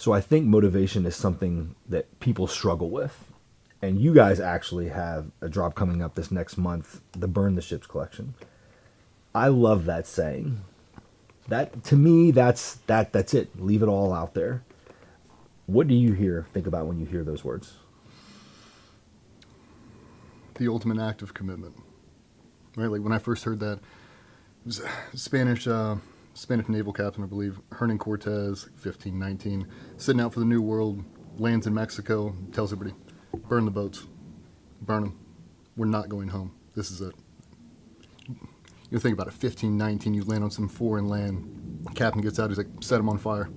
So I think motivation is something that people struggle with. And you guys actually have a drop coming up this next month, the Burn the Ships collection. I love that saying. That to me, that's it. Leave it all out there. What do you think about when you hear those words? The ultimate act of commitment, right? Like when I first heard that, it was Spanish naval captain, I believe, Hernan Cortez, 1519, setting out for the New World, lands in Mexico, tells everybody, burn the boats, burn them. We're not going home. This is it. You think about it, 1519, you land on some foreign land, captain gets out, he's like, set them on fire.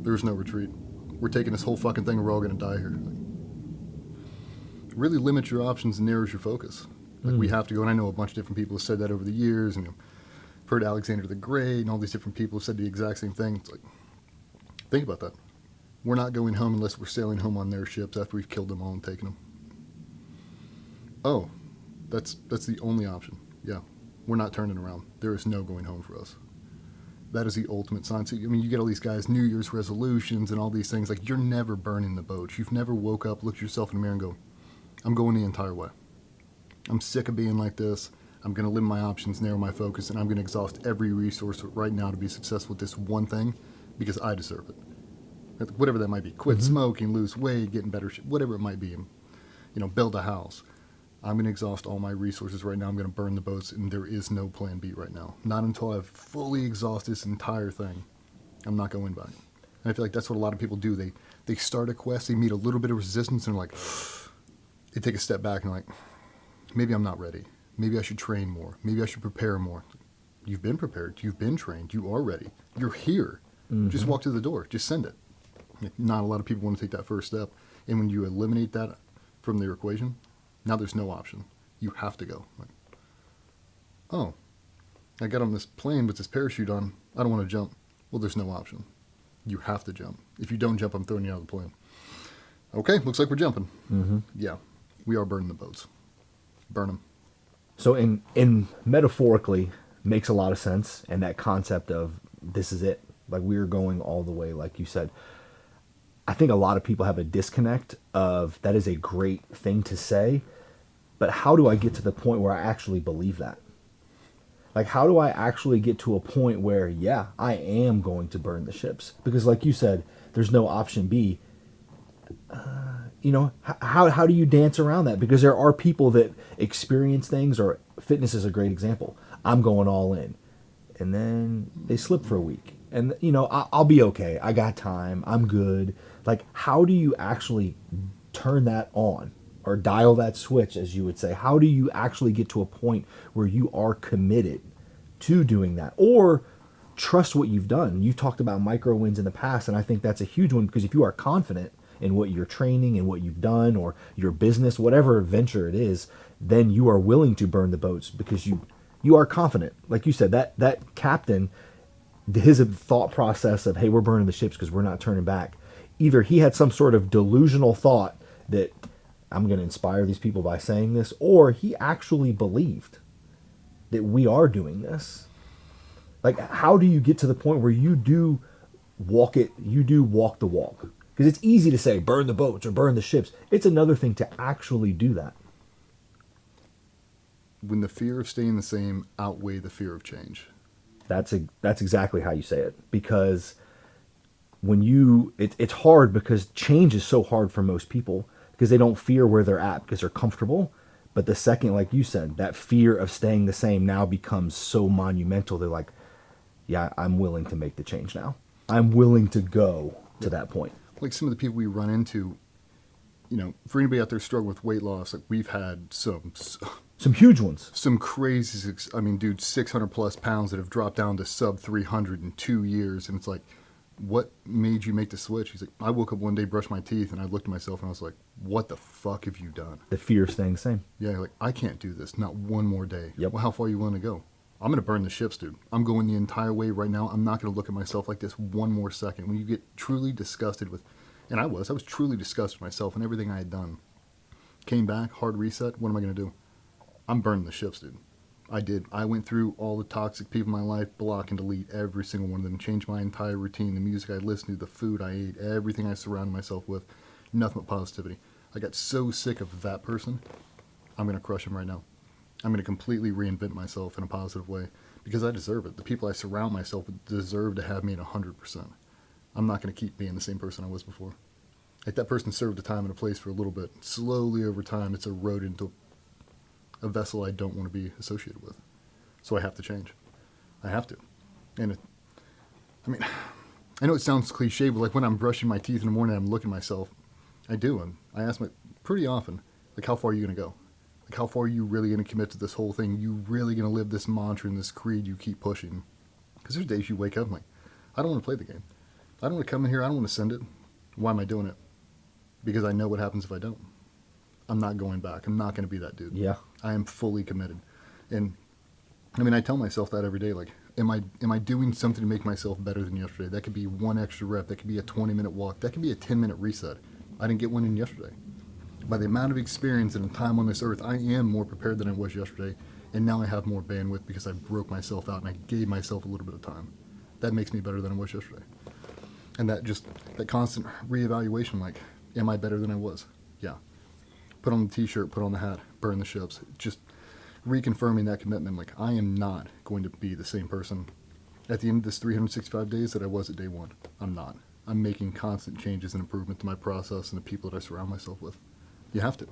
There's no retreat. We're taking this whole fucking thing, we're all going to die here. Like, really limits your options and narrows your focus. Like we have to go, and I know a bunch of different people have said that over the years, and I've heard Alexander the Great and all these different people have said the exact same thing. It's like, think about that. We're not going home unless we're sailing home on their ships after we've killed them all and taken them. Oh, that's the only option. Yeah, we're not turning around. There is no going home for us. That is the ultimate sign. So, I mean, you get all these guys, New Year's resolutions and all these things. Like, you're never burning the boat. You've never woke up, looked yourself in the mirror and go, I'm going the entire way. I'm sick of being like this. I'm going to limit my options, narrow my focus, and I'm going to exhaust every resource right now to be successful at this one thing because I deserve it. Whatever that might be. Quit smoking, lose weight, get in better shape, whatever it might be. Build a house. I'm going to exhaust all my resources right now. I'm going to burn the boats, and there is no plan B right now. Not until I've fully exhausted this entire thing. I'm not going back. And I feel like that's what a lot of people do. They start a quest, they meet a little bit of resistance, and they're like, they take a step back and like, maybe I'm not ready. Maybe I should train more. Maybe I should prepare more. You've been prepared. You've been trained. You are ready. You're here. Just walk to the door. Just send it. Not a lot of people want to take that first step. And when you eliminate that from their equation, now there's no option. You have to go. Like, oh, I got on this plane with this parachute on. I don't want to jump. Well, there's no option. You have to jump. If you don't jump, I'm throwing you out of the plane. Okay, looks like we're jumping. Yeah, we are burning the boats. Burn them. So in metaphorically makes a lot of sense. And that concept of this is it. Like we're going all the way, like you said. I think a lot of people have a disconnect of that is a great thing to say, but how do I get to the point where I actually believe that? Like, how do I actually get to a point where, yeah, I am going to burn the ships? Because like you said, there's no option B. How do you dance around that? Because there are people that experience things, or fitness is a great example. I'm going all in. And then they slip for a week. And, I'll be okay. I got time. I'm good. Like, how do you actually turn that on or dial that switch, as you would say? How do you actually get to a point where you are committed to doing that or trust what you've done? You talked about micro wins in the past, and I think that's a huge one because if you are confident in what you're training and what you've done or your business, whatever venture it is, then you are willing to burn the boats because you are confident. Like you said, that captain, his thought process of, hey, we're burning the ships because we're not turning back. Either he had some sort of delusional thought that I'm going to inspire these people by saying this, or he actually believed that we are doing this. Like, how do you get to the point where you do walk the walk? Because it's easy to say, burn the boats or burn the ships. It's another thing to actually do that. When the fear of staying the same outweigh the fear of change. That's exactly how you say it. Because when it's hard because change is so hard for most people because they don't fear where they're at because they're comfortable. But the second, like you said, that fear of staying the same now becomes so monumental. They're like, yeah, I'm willing to make the change now. I'm willing to go to that point. Like some of the people we run into, for anybody out there struggling with weight loss, like we've had some huge ones. Some crazy, 600 plus pounds that have dropped down to sub 300 in 2 years. And it's like, what made you make the switch? He's like, I woke up one day, brushed my teeth, and I looked at myself and I was like, what the fuck have you done? The fear of staying the same. Yeah, like, I can't do this. Not one more day. Yep. Well, how far are you willing to go? I'm going to burn the ships, dude. I'm going the entire way right now. I'm not going to look at myself like this one more second. When you get truly disgusted with, and I was truly disgusted with myself and everything I had done. Came back, hard reset. What am I going to do? I'm burning the ships, dude. I did. I went through all the toxic people in my life, block and delete every single one of them, changed my entire routine, the music I listened to, the food I ate, everything I surrounded myself with, nothing but positivity. I got so sick of that person, I'm going to crush him right now. I'm going to completely reinvent myself in a positive way because I deserve it. The people I surround myself with deserve to have me at 100%. I'm not going to keep being the same person I was before. Like that person served a time and a place for a little bit. Slowly over time, it's eroded into a vessel I don't want to be associated with. So I have to change. I have to. And I mean, I know it sounds cliche, but like when I'm brushing my teeth in the morning, I'm looking at myself. I do. And I ask my pretty often, like, how far are you going to go? Like, how far are you really going to commit to this whole thing? You really going to live this mantra and this creed you keep pushing? Because there's days you wake up and like, I don't want to play the game. I don't want to come in here. I don't want to send it. Why am I doing it? Because I know what happens if I don't. I'm not going back. I'm not going to be that dude. Yeah. I am fully committed. And I mean, I tell myself that every day. Like, am I doing something to make myself better than yesterday? That could be one extra rep. That could be a 20-minute walk. That could be a 10-minute reset. I didn't get one in yesterday. By the amount of experience and time on this earth, I am more prepared than I was yesterday. And now I have more bandwidth because I broke myself out and I gave myself a little bit of time. That makes me better than I was yesterday. And that constant reevaluation, like, am I better than I was? Yeah. Put on the t-shirt, put on the hat, burn the ships. Just reconfirming that commitment. Like, I am not going to be the same person at the end of this 365 days that I was at day one. I'm not. I'm making constant changes and improvement to my process and the people that I surround myself with. You have to.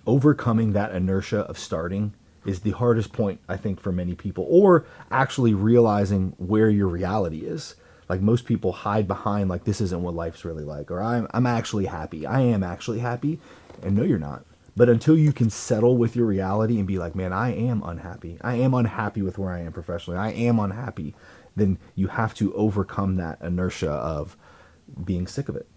Overcoming that inertia of starting is the hardest point, I think, for many people, or actually realizing where your reality is. Like, most people hide behind, like, this isn't what life's really like, or I'm actually happy. I am actually happy. And no, you're not. But until you can settle with your reality and be like, man, I am unhappy. I am unhappy with where I am professionally. I am unhappy. Then you have to overcome that inertia of being sick of it.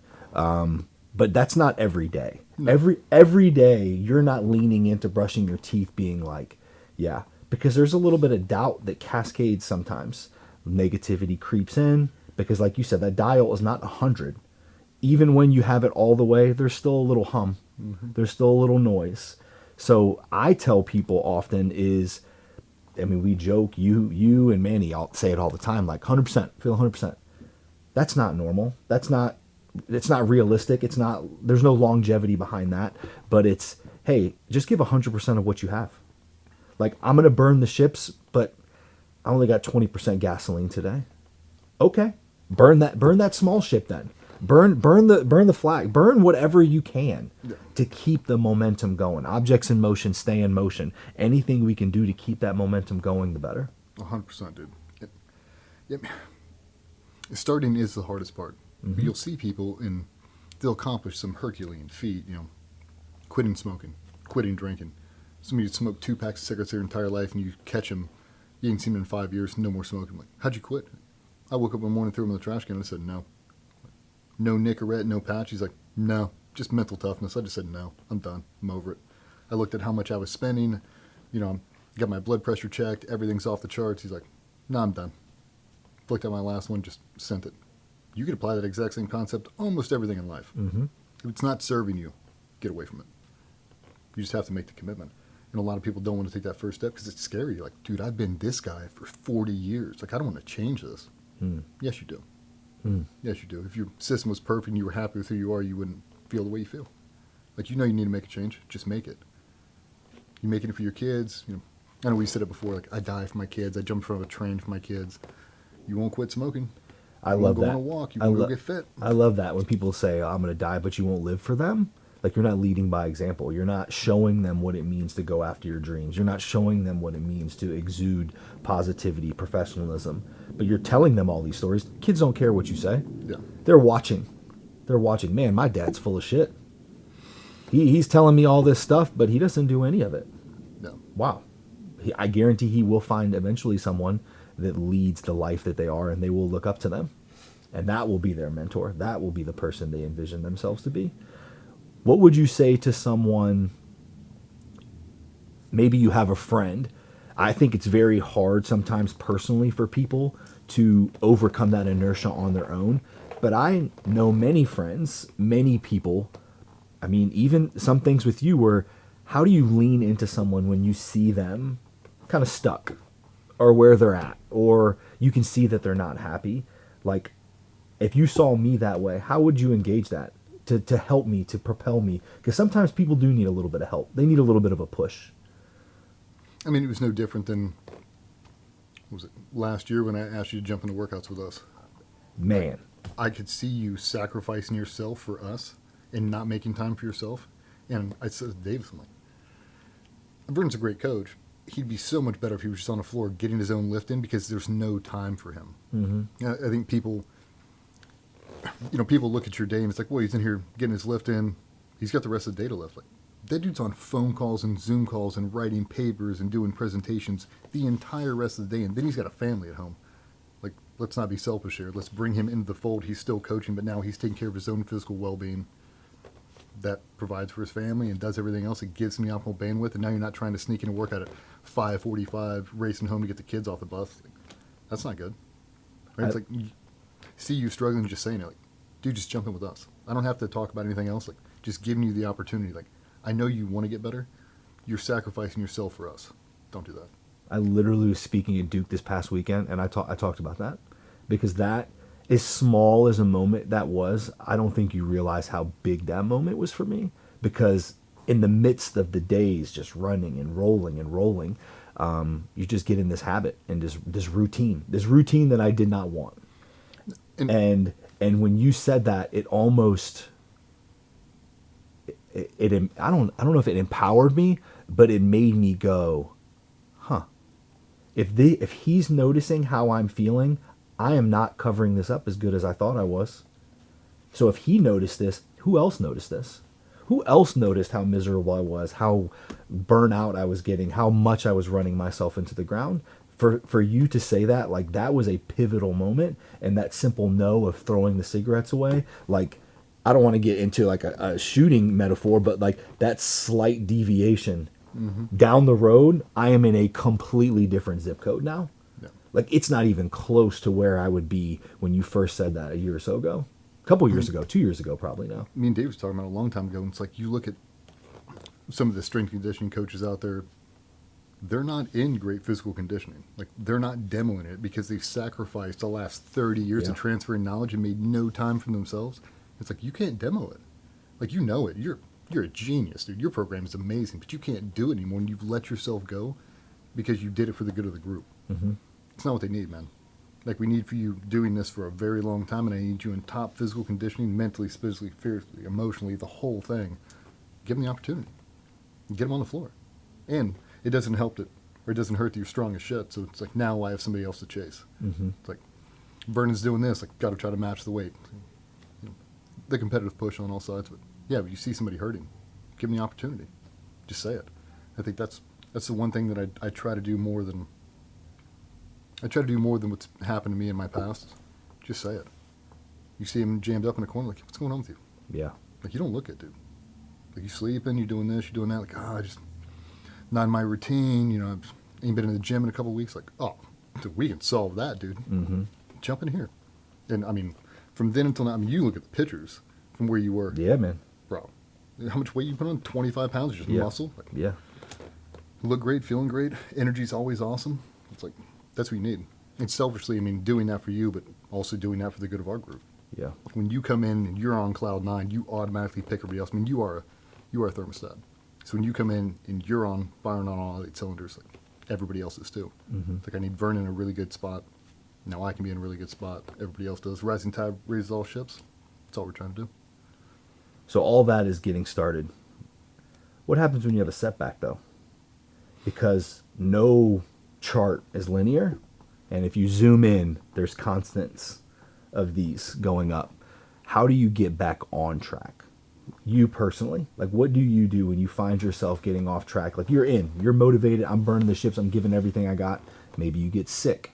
But that's not every day. No. Every day you're not leaning into brushing your teeth being like, yeah, because there's a little bit of doubt that cascades sometimes. Negativity creeps in because, like you said, that dial is not 100. Even when you have it all the way, there's still a little hum. Mm-hmm. There's still a little noise. So I tell people often is, I mean, we joke, you and Manny, I'll say it all the time, like 100%, feel 100%. That's not normal. It's not realistic. There's no longevity behind that, but it's, hey, just give 100% of what you have. Like, I'm going to burn the ships, but I only got 20% gasoline today. Okay. Burn that small ship then. Burn the flag. Burn whatever you can to keep the momentum going. Objects in motion stay in motion. Anything we can do to keep that momentum going, the better. 100%, dude. Starting is the hardest part. Mm-hmm. You'll see people and they'll accomplish some Herculean feat, quitting smoking, quitting drinking. Somebody who smoked 2 packs of cigarettes their entire life and you catch them, you ain't seen them in 5 years, no more smoking. Like, how'd you quit? I woke up one morning, threw them in the trash can, and I said, no. No Nicorette, no patch. He's like, no, just mental toughness. I just said, no, I'm done. I'm over it. I looked at how much I was spending. Got my blood pressure checked. Everything's off the charts. He's like, no, I'm done. Looked at my last one, just sent it. You could apply that exact same concept to almost everything in life. Mm-hmm. If it's not serving you, get away from it. You just have to make the commitment. And a lot of people don't want to take that first step because it's scary. You're like, dude, I've been this guy for 40 years. Like, I don't want to change this. Yes, you do. Yes, you do. If your system was perfect and you were happy with who you are, you wouldn't feel the way you feel. Like, you need to make a change. Just make it. You making it for your kids. I know we said it before. Like, I die for my kids. I jump in front of a train for my kids. You won't quit smoking. I love that. You won't go on a walk. You won't go get fit. I love that when people say, I'm going to die, but you won't live for them. Like, you're not leading by example. You're not showing them what it means to go after your dreams. You're not showing them what it means to exude positivity, professionalism. But you're telling them all these stories. Kids don't care what you say. Yeah. They're watching. Man, my dad's full of shit. He's telling me all this stuff, but he doesn't do any of it. No. Wow. I guarantee he will find eventually someone that leads the life that they are, and they will look up to them. And that will be their mentor. That will be the person they envision themselves to be. What would you say to someone, maybe you have a friend? I think it's very hard sometimes personally for people to overcome that inertia on their own. But I know many friends, many people, I mean, even some things with you where how do you lean into someone when you see them kind of stuck or where they're at, or you can see that they're not happy. Like, if you saw me that way, how would you engage that to help me, to propel me? Because sometimes people do need a little bit of help. They need a little bit of a push. I mean, it was no different than, what was it, last year when I asked you to jump into workouts with us. Man. I could see you sacrificing yourself for us and not making time for yourself. And I said to Davis, I'm like, Vernon's a great coach. He'd be so much better if he was just on the floor getting his own lift in, because there's no time for him. Mm-hmm. I think people look at your day and it's like, well, he's in here getting his lift in. He's got the rest of the day to lift. Like, that dude's on phone calls and Zoom calls and writing papers and doing presentations the entire rest of the day. And then he's got a family at home. Like, let's not be selfish here. Let's bring him into the fold. He's still coaching, but now he's taking care of his own physical well-being. That provides for his family and does everything else. It gives him the optimal bandwidth. And now you're not trying to sneak in a workout at 5:45, racing home to get the kids off the bus. Like, that's not good. Right? It's like, see you struggling, just saying it. Like, dude, just jump in with us. I don't have to talk about anything else. Like, just giving you the opportunity. Like, I know you want to get better. You're sacrificing yourself for us. Don't do that. I literally was speaking at Duke this past weekend, and I talked about that, because that, as small as a moment that was, I don't think you realize how big that moment was for me, because in the midst of the days just running and rolling, you just get in this habit and this routine that I did not want. And when you said that, it almost, I don't know if it empowered me, but it made me go, huh, if he's noticing how I'm feeling, I am not covering this up as good as I thought I was. So if he noticed this, who else noticed this? Who else noticed how miserable I was, how burnout I was getting, how much I was running myself into the ground? For you to say that, like, that was a pivotal moment, and that simple no of throwing the cigarettes away, like, I don't want to get into like a shooting metaphor, but like that slight deviation down the road, I am in a completely different zip code now. Yeah. Like, it's not even close to where I would be when you first said that a year or so ago. A couple years ago, 2 years ago, probably now. Me and Dave was talking about it a long time ago, and it's like, you look at some of the strength conditioning coaches out there, they're not in great physical conditioning. Like, they're not demoing it because they've sacrificed the last 30 years of transferring knowledge and made no time for themselves. It's like, you can't demo it. Like, you know it. You're a genius, dude. Your program is amazing, but you can't do it anymore, and you've let yourself go because you did it for the good of the group. Mm-hmm. It's not what they need, man. Like, we need for you doing this for a very long time, and I need you in top physical conditioning, mentally, spiritually, physically, emotionally, the whole thing. Give them the opportunity. Get them on the floor. And it doesn't help that, or it doesn't hurt that you're strong as shit, so it's like, now I have somebody else to chase. Mm-hmm. It's like, Vernon's doing this, like, got to try to match the weight. You know, the competitive push on all sides of it. Yeah, but you see somebody hurting, give them the opportunity. Just say it. I think that's the one thing that I try to do more than what's happened to me in my past. Just say it. You see him jammed up in a corner, like, what's going on with you? Yeah. Like, you don't look it, dude. Like, you sleeping, you're doing this, you're doing that. Like, I just, not in my routine. You know, I ain't been in the gym in a couple of weeks. Like, oh, dude, we can solve that, dude. Mm-hmm. Jump in here. And, I mean, from then until now, I mean, you look at the pictures from where you were. Yeah, man. Bro, how much weight you put on? 25 pounds, just muscle? Like, yeah. Look great, feeling great. Energy's always awesome. It's like, that's what you need. And selfishly, I mean, doing that for you, but also doing that for the good of our group. Yeah. When you come in and you're on cloud nine, you automatically pick everybody else. I mean, you are a thermostat. So when you come in and you're firing on all 8 cylinders, like, everybody else is too. Mm-hmm. It's like, I need Vernon in a really good spot. Now I can be in a really good spot. Everybody else does. Rising tide raises all ships. That's all we're trying to do. So all that is getting started. What happens when you have a setback, though? Because no chart is linear, and if you zoom in, there's constants of these going up. How do you get back on track? You personally, like, what do you do when you find yourself getting off track? Like, you're motivated, I'm burning the ships, I'm giving everything I got. Maybe you get sick.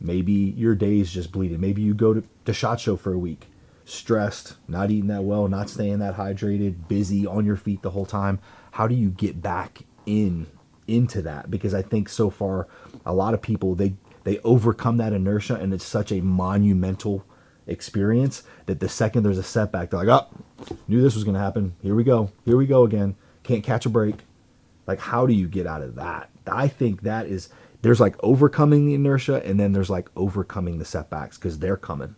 Maybe your day's just bleeding. Maybe you go to SHOT Show for a week, stressed, not eating that well, not staying that hydrated, busy, on your feet the whole time. How do you get back into that? Because I think so far, a lot of people, they overcome that inertia, and it's such a monumental experience that the second there's a setback, they're like, oh, knew this was going to happen. Here we go again. Can't catch a break. Like, how do you get out of that? I think there's like overcoming the inertia, and then there's like overcoming the setbacks because they're coming.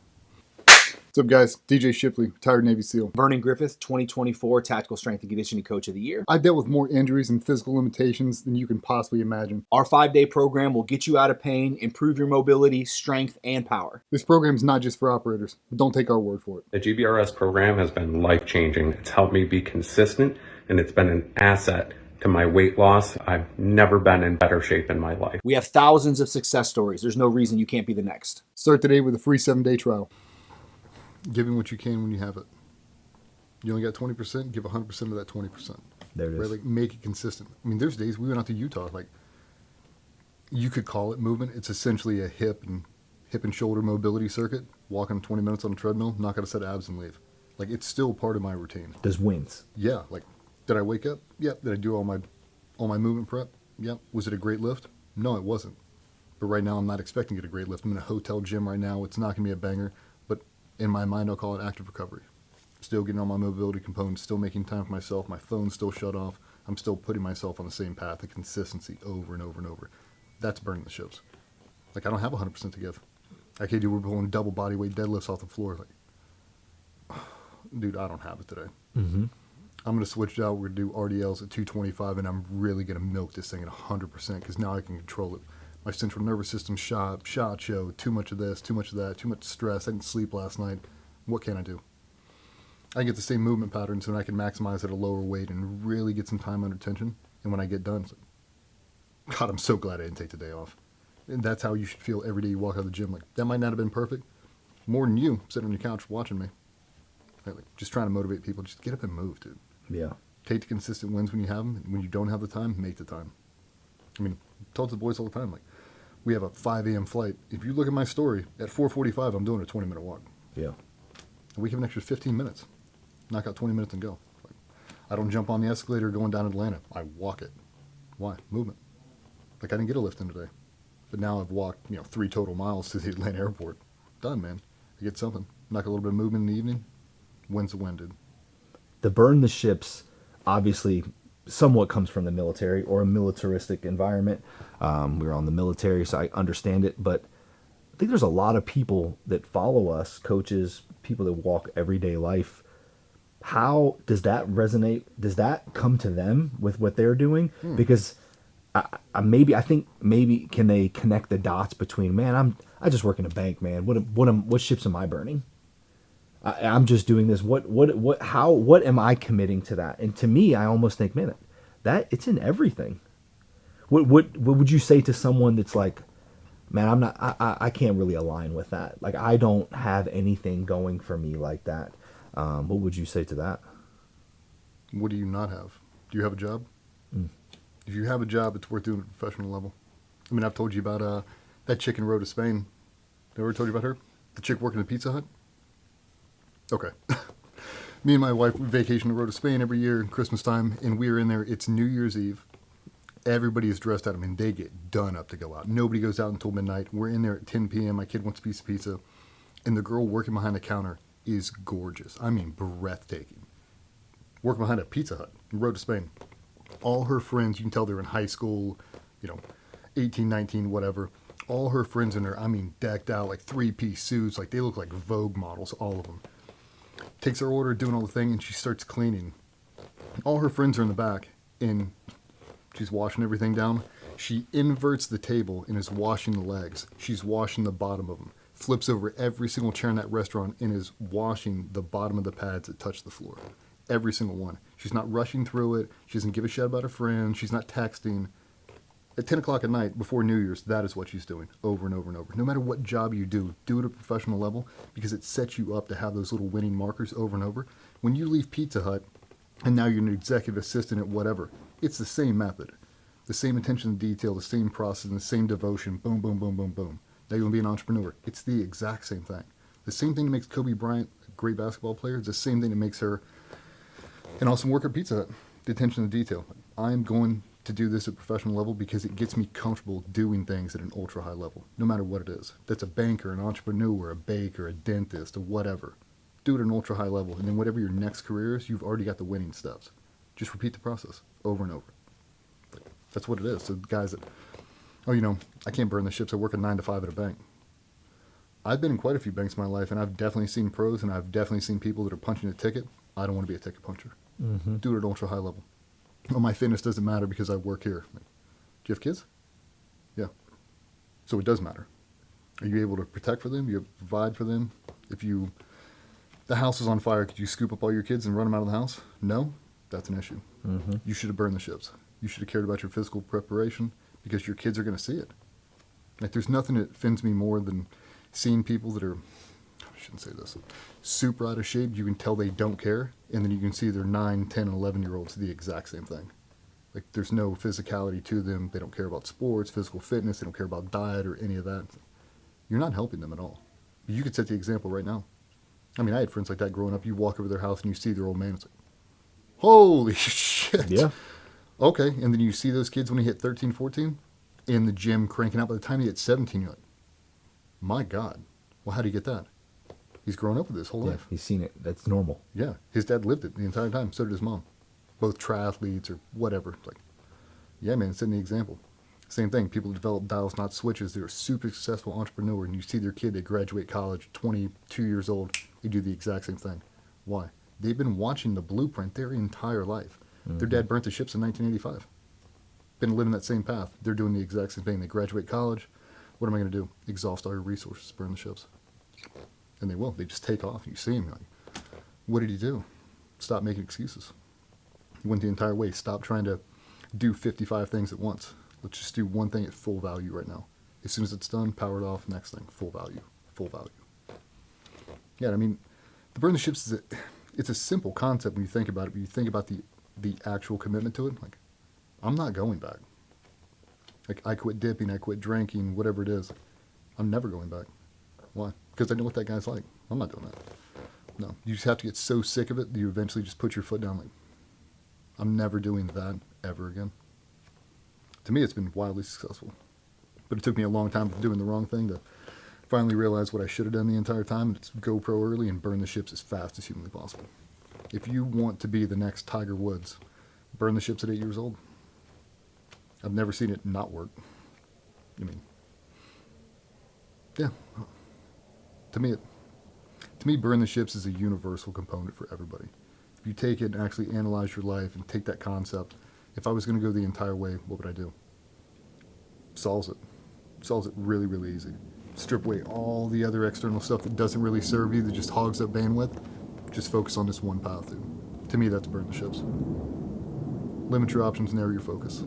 What's up, guys? DJ Shipley, retired Navy SEAL. Vernon Griffith, 2024 Tactical Strength and Conditioning Coach of the Year. I've dealt with more injuries and physical limitations than you can possibly imagine. Our 5-day program will get you out of pain, improve your mobility, strength, and power. This program is not just for operators, but don't take our word for it. The GBRS program has been life-changing. It's helped me be consistent, and it's been an asset to my weight loss. I've never been in better shape in my life. We have thousands of success stories. There's no reason you can't be the next. Start today with a free 7-day trial. Give him what you can when you have it. You only got 20%, give 100% of that 20%. There it is. Right? Like, make it consistent. I mean, there's days we went out to Utah, like, you could call it movement. It's essentially a hip and shoulder mobility circuit. Walking 20 minutes on a treadmill, knock out a set of abs and leave. Like, it's still part of my routine. There's wins. Yeah, like, did I wake up? Yep. Did I do all my movement prep? Yep. Was it a great lift? No, it wasn't. But right now, I'm not expecting to get a great lift. I'm in a hotel gym right now. It's not going to be a banger. But in my mind, I'll call it active recovery. Still getting all my mobility components, still making time for myself. My phone's still shut off. I'm still putting myself on the same path of consistency over and over and over. That's burning the ships. Like, I don't have 100% to give. I can't do, we're pulling double body weight deadlifts off the floor. Like, dude, I don't have it today. Mm-hmm. I'm going to switch it out. We're going to do RDLs at 225, and I'm really going to milk this thing at 100% because now I can control it. My central nervous system shot show, too much of this, too much of that, too much stress. I didn't sleep last night. What can I do? I can get the same movement patterns and I can maximize at a lower weight and really get some time under tension. And when I get done, it's like, God, I'm so glad I didn't take the day off. And that's how you should feel every day you walk out of the gym. Like, that might not have been perfect. More than you sitting on your couch watching me. Like, just trying to motivate people. Just get up and move, dude. Yeah. Take the consistent wins when you have them. And when you don't have the time, make the time. I mean, I told the boys all the time, like, we have a 5 a.m. flight. If you look at my story, at 4:45, I'm doing a 20-minute walk. Yeah. And we have an extra 15 minutes. Knock out 20 minutes and go. Like, I don't jump on the escalator going down Atlanta. I walk it. Why? Movement. Like, I didn't get a lift in today. But now I've walked, 3 total miles to the Atlanta airport. Done, man. I get something. Knock a little bit of movement in the evening. Wins the win, dude. The burn the ships, obviously, somewhat comes from the military or a militaristic environment. We're on the military, so I understand it. But I think there's a lot of people that follow us, coaches, people that walk everyday life. How does that resonate? Does that come to them with what they're doing? Because I think maybe can they connect the dots between, man, I just work in a bank, man. What ships am I burning? I'm just doing this. What am I committing to that? And to me, I almost think, man, that it's in everything. What would you say to someone that's like, man, I can't really align with that. Like, I don't have anything going for me like that. What would you say to that? What do you not have? Do you have a job? If you have a job, it's worth doing at a professional level. I mean, I've told you about that chick in Road to Spain. Have I ever told you about her? The chick working at Pizza Hut? Okay. Me and my wife vacation to Road to Spain every year in Christmas time, and we are in there. It's New Year's Eve. Everybody is dressed out. I mean, they get done up to go out. Nobody goes out until midnight. We're in there at 10 p.m. My kid wants a piece of pizza, and the girl working behind the counter is gorgeous. I mean, breathtaking. Working behind a Pizza Hut in Road to Spain. All her friends, you can tell they're in high school, 18, 19, whatever. All her friends in there, I mean, decked out, like 3-piece suits. Like, they look like Vogue models, all of them. Takes her order, doing all the thing, and she starts cleaning. All her friends are in the back, and she's washing everything down. She inverts the table and is washing the legs. She's washing the bottom of them. Flips over every single chair in that restaurant and is washing the bottom of the pads that touch the floor. Every single one. She's not rushing through it. She doesn't give a shit about her friends. She's not texting. At 10 o'clock at night, before New Year's, that is what she's doing over and over and over. No matter what job you do it at a professional level because it sets you up to have those little winning markers over and over. When you leave Pizza Hut and now you're an executive assistant at whatever, it's the same method. The same attention to detail, the same process, and the same devotion. Boom, boom, boom, boom, boom. Now you're going to be an entrepreneur. It's the exact same thing. The same thing that makes Kobe Bryant a great basketball player is the same thing that makes her an awesome worker at Pizza Hut. The attention to detail. I'm going to do this at a professional level because it gets me comfortable doing things at an ultra high level, no matter what it is. That's a banker, an entrepreneur, a baker, a dentist, or whatever. Do it at an ultra high level, and then whatever your next career is, you've already got the winning steps. Just repeat the process over and over. That's what it is. So the guys that, oh, I can't burn the ships. I work a 9 to 5 at a bank. I've been in quite a few banks in my life, and I've definitely seen pros, and I've definitely seen people that are punching a ticket. I don't want to be a ticket puncher. Do it at ultra high level. Oh, my fitness doesn't matter because I work here. Do you have kids? Yeah. So it does matter. Are you able to protect for them? You provide for them? If the house is on fire, could you scoop up all your kids and run them out of the house? No? That's an issue. You should have burned the ships. You should have cared about your physical preparation because your kids are going to see it. Like, there's nothing that offends me more than seeing people that are, I shouldn't say this, super out of shape. You can tell they don't care, and then you can see their 9, 10, and 11-year-olds do the exact same thing. Like, there's no physicality to them. They don't care about sports, physical fitness. They don't care about diet or any of that. You're not helping them at all. You could set the example right now. I mean, I had friends like that growing up. You walk over their house and you see their old man. It's like, holy shit. Yeah. Okay, and then you see those kids when he hit 13, 14 in the gym cranking out. By the time he hit 17, you're like, my God. Well, how do you get that? He's grown up with this whole life. He's seen it. That's normal. Yeah, his dad lived it the entire time. So did his mom. Both triathletes or whatever. It's like, yeah, man, setting the example. Same thing. People develop dials, not switches. They're a super successful entrepreneur, and you see their kid, they graduate college, 22 years old, they do the exact same thing. Why? They've been watching the blueprint their entire life. Their dad burnt the ships in 1985. Been living that same path. They're doing the exact same thing. They graduate college. What am I going to do? Exhaust all your resources, burn the ships. And they will. They just take off. You see him. Like, what did he do? Stop making excuses. He went the entire way. Stop trying to do 55 things at once. Let's just do one thing at full value right now. As soon as it's done, power it off. Next thing, full value. Full value. Yeah, I mean, the burn the ships it's a simple concept when you think about it. But you think about the actual commitment to it. Like, I'm not going back. Like, I quit dipping, I quit drinking, whatever it is. I'm never going back. Why? Because I know what that guy's like. I'm not doing that. No, you just have to get so sick of it that you eventually just put your foot down. Like, I'm never doing that ever again. To me, it's been wildly successful. But it took me a long time of doing the wrong thing to finally realize what I should have done the entire time. It's go pro early and burn the ships as fast as humanly possible. If you want to be the next Tiger Woods, burn the ships at 8 years old. I've never seen it not work. I mean, yeah. To me, burn the ships is a universal component for everybody. If you take it and actually analyze your life and take that concept, if I was going to go the entire way, what would I do? Solves it. Solves it really, really easy. Strip away all the other external stuff that doesn't really serve you, that just hogs up bandwidth. Just focus on this one path. To me, that's burn the ships. Limit your options, narrow your focus.